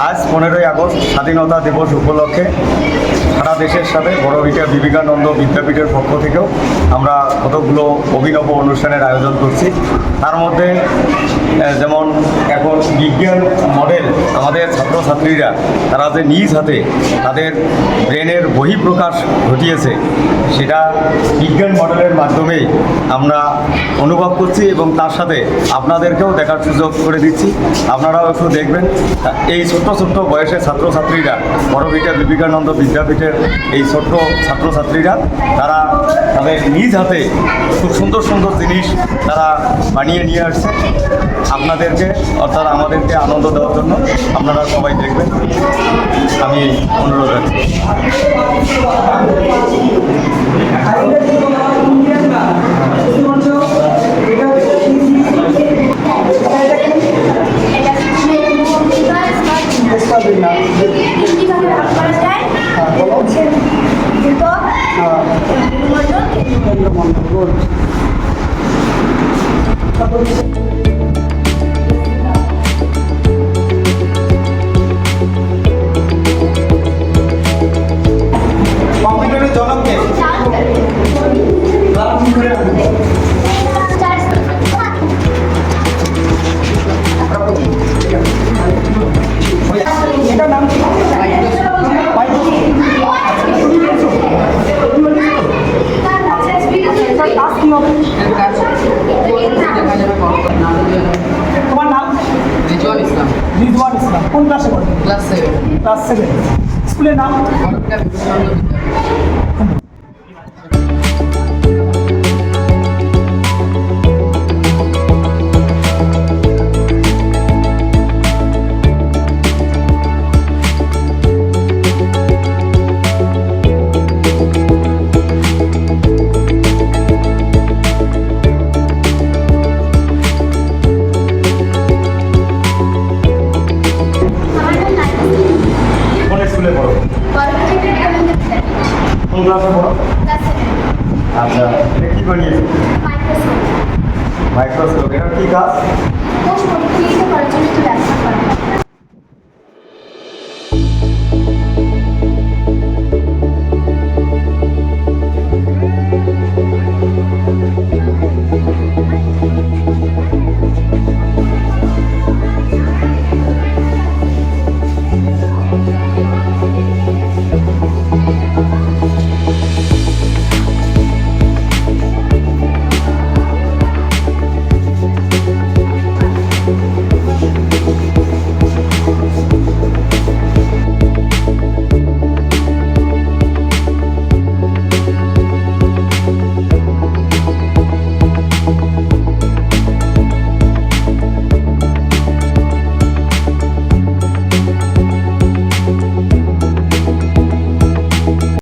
আজ 15ই আগস্ট স্বাধীনতা দিবস উপলক্ষে সারা দেশের সাথে বড়ভিটা বিবেকানন্দ বিদ্যাপীঠের পক্ষ থেকেও আমরা কতগুলো অভিনব অনুষ্ঠানের আয়োজন করছি। তার মধ্যে যেমন এখন বিজ্ঞান মডেল আমাদের ছাত্রছাত্রীরা তারা যে নিজ হাতে তাদের ব্রেনের বহিঃপ্রকাশ ঘটিয়েছে সেটা বিজ্ঞান মডেলের মাধ্যমেই আমরা অনুভব করছি এবং তার সাথে আপনাদেরকেও দেখার সুযোগ করে দিচ্ছি। আপনারাও একটু দেখবেন এই ছোট্ট ছোট্ট বয়সের ছাত্রছাত্রীরা বড়ভিটা বিবেকানন্দ বিদ্যাপীঠের এই ছোট্ট ছাত্রছাত্রীরা তারা তাদের নিজ হাতে খুব সুন্দর সুন্দর জিনিস তারা বানিয়ে নিয়ে আসছে আপনাদেরকে অর্থাৎ আমাদেরকে আনন্দ দেওয়ার জন্য। আপনারা সবাই দেখবেন, আমি অনুরোধ রাখছি। কম্পিউটারের জনককে এটার নাম কি? তোমার নাম? রিজওয়ান ইসলাম। রিজওয়ান ইসলাম। কোন ক্লাসে পড়ো? ক্লাস 7। ক্লাস 7। স্কুলের নাম? বড়ভিটা বিবেকানন্দ বিদ্যাপীঠ।